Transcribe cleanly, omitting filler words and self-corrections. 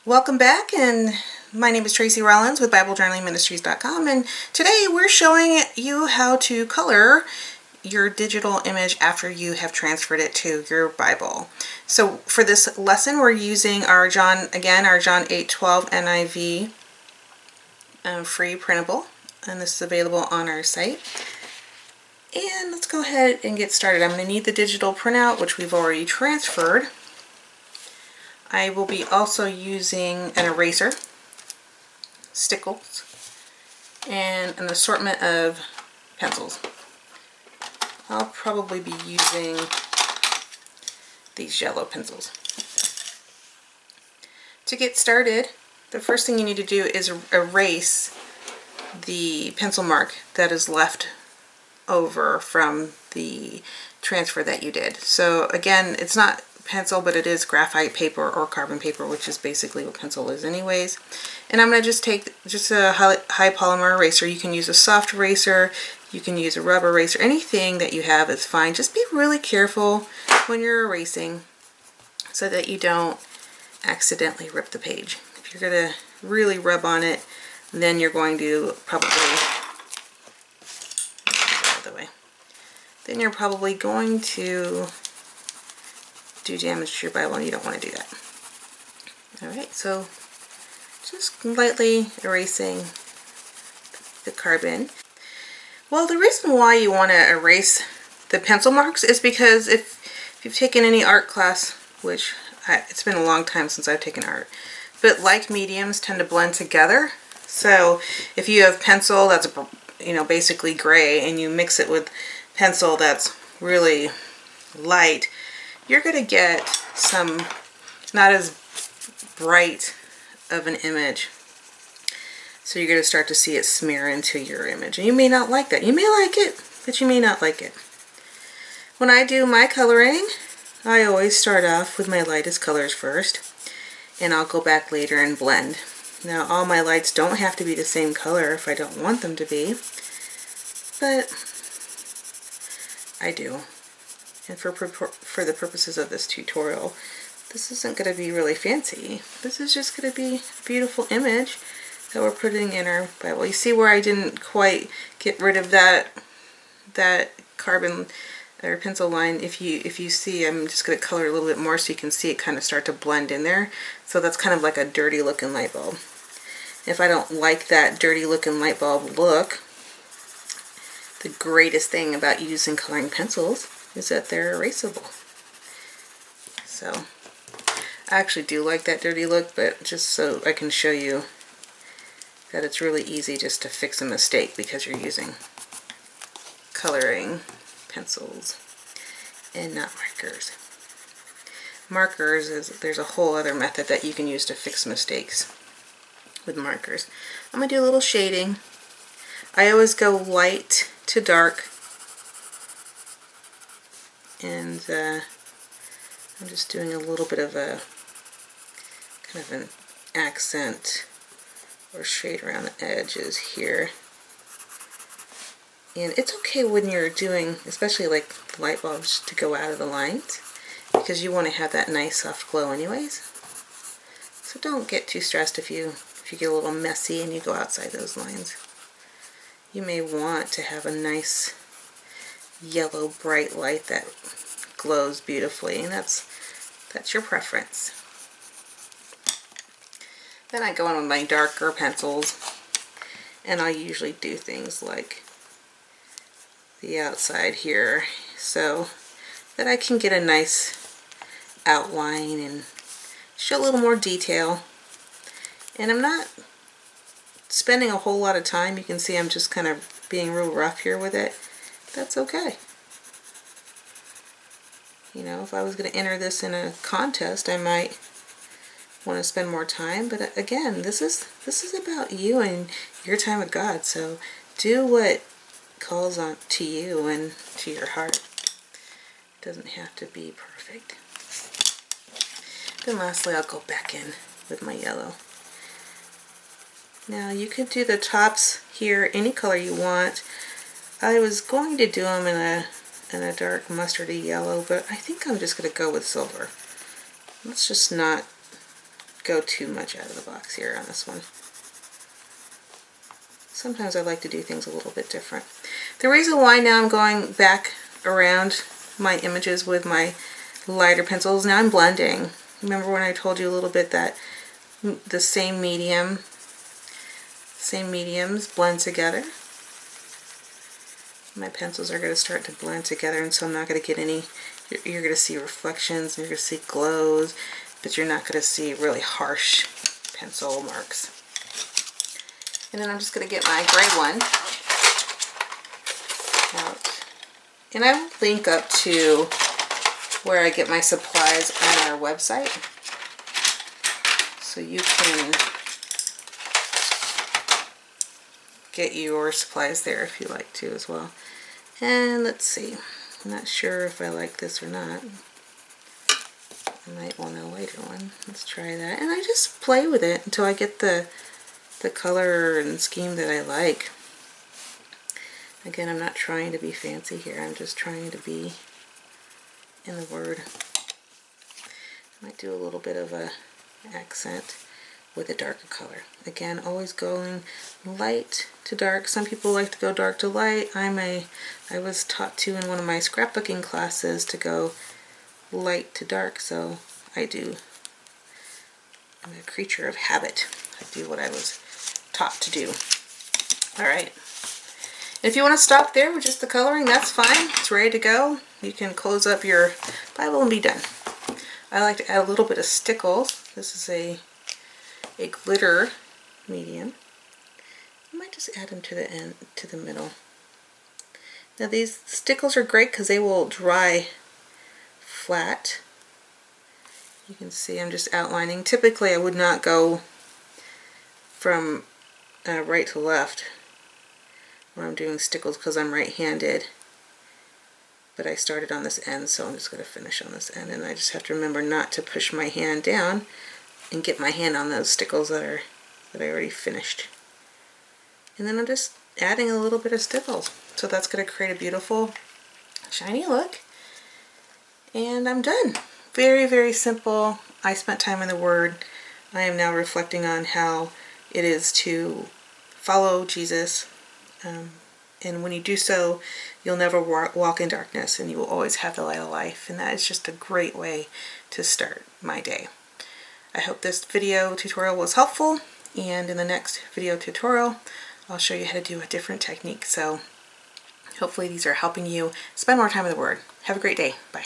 Welcome back, and my name is Tracy Rollins with BibleJournalingMinistries.com, and today we're showing you how to color your digital image after you have transferred it to your Bible. So for this lesson we're using our John 8:12 NIV free printable, and this is available on our site. And let's go ahead and get started. I'm going to need the digital printout, which we've already transferred. I will be also using an eraser, stickles, and an assortment of pencils. I'll probably be using these yellow pencils. To get started, the first thing you need to do is erase the pencil mark that is left over from the transfer that you did. So again, it's not pencil, but it is graphite paper or carbon paper, which is basically what pencil is anyways. And I'm going to just take a high polymer eraser. You can use a soft eraser, you can use a rubber eraser, anything that you have is fine. Just be really careful when you're erasing so that you don't accidentally rip the page. If you're going to really rub on it, then you're going to probably going to do damage to your Bible, and you don't want to do that. Alright, so just lightly erasing the carbon. Well, the reason why you want to erase the pencil marks is because if you've taken any art class, which it's been a long time since I've taken art, but like mediums tend to blend together. So if you have pencil that's basically gray, and you mix it with pencil that's really light, you're going to get some not as bright of an image. So you're going to start to see it smear into your image. And you may not like that. You may like it, but you may not like it. When I do my coloring, I always start off with my lightest colors first, and I'll go back later and blend. Now, all my lights don't have to be the same color if I don't want them to be, but I do. And for the purposes of this tutorial, this isn't going to be really fancy. This is just going to be a beautiful image that we're putting in our Bible. You see where I didn't quite get rid of that carbon or pencil line? If you see, I'm just going to color a little bit more so you can see it kind of start to blend in there. So that's kind of like a dirty looking light bulb. If I don't like that dirty looking light bulb look, the greatest thing about using coloring pencils is that they're erasable. So I actually do like that dirty look, but just so I can show you that it's really easy just to fix a mistake because you're using coloring pencils and not markers. Markers there's a whole other method that you can use to fix mistakes with markers. I'm going to do a little shading. I always go light to dark, and I'm just doing a little bit of a kind of an accent or shade around the edges here. And it's okay when you're doing, especially like light bulbs, to go out of the lines, because you want to have that nice soft glow anyways. So don't get too stressed if you get a little messy and you go outside those lines. You may want to have a nice yellow bright light that glows beautifully, and that's your preference. Then I go in with my darker pencils, and I usually do things like the outside here so that I can get a nice outline and show a little more detail. And I'm not spending a whole lot of time. You can see I'm just kind of being real rough here with it. That's okay. You know, if I was going to enter this in a contest, I might want to spend more time, but again, this is about you and your time with God. So do what calls on to you and to your heart. It doesn't have to be perfect. Then lastly, I'll go back in with my yellow. Now you could do the tops here any color you want. I was going to do them in a dark mustardy yellow, but I think I'm just going to go with silver. Let's just not go too much out of the box here on this one. Sometimes I like to do things a little bit different. The reason why now I'm going back around my images with my lighter pencils, now I'm blending. Remember when I told you a little bit that the same mediums blend together? My pencils are going to start to blend together, and so I'm not going to get any, you're going to see reflections, you're going to see glows, but you're not going to see really harsh pencil marks. And then I'm just going to get my gray one out. And I will link up to where I get my supplies on our website, so you can get your supplies there if you like to as well. And let's see, I'm not sure if I like this or not. I might want a lighter one. Let's try that. And I just play with it until I get the color and scheme that I like. Again, I'm not trying to be fancy here. I'm just trying to be in the Word. I might do a little bit of a accent with a darker color. Again, always going light to dark. Some people like to go dark to light. I was taught to in one of my scrapbooking classes to go light to dark, so I do. I'm a creature of habit. I do what I was taught to do. Alright. If you want to stop there with just the coloring, that's fine. It's ready to go. You can close up your Bible and be done. I like to add a little bit of stickles. This is a glitter medium. I might just add them to the end, to the middle. Now these stickles are great because they will dry flat. You can see I'm just outlining. Typically I would not go from right to left when I'm doing stickles because I'm right-handed. But I started on this end, so I'm just going to finish on this end. And I just have to remember not to push my hand down and get my hand on those stickles that I already finished. And then I'm just adding a little bit of stickles. So that's going to create a beautiful shiny look. And I'm done. Very, very simple. I spent time in the Word. I am now reflecting on how it is to follow Jesus. And when you do so, you'll never walk in darkness, and you will always have the light of life. And that is just a great way to start my day. I hope this video tutorial was helpful, and in the next video tutorial I'll show you how to do a different technique. So hopefully these are helping you spend more time in the Word. Have a great day. Bye.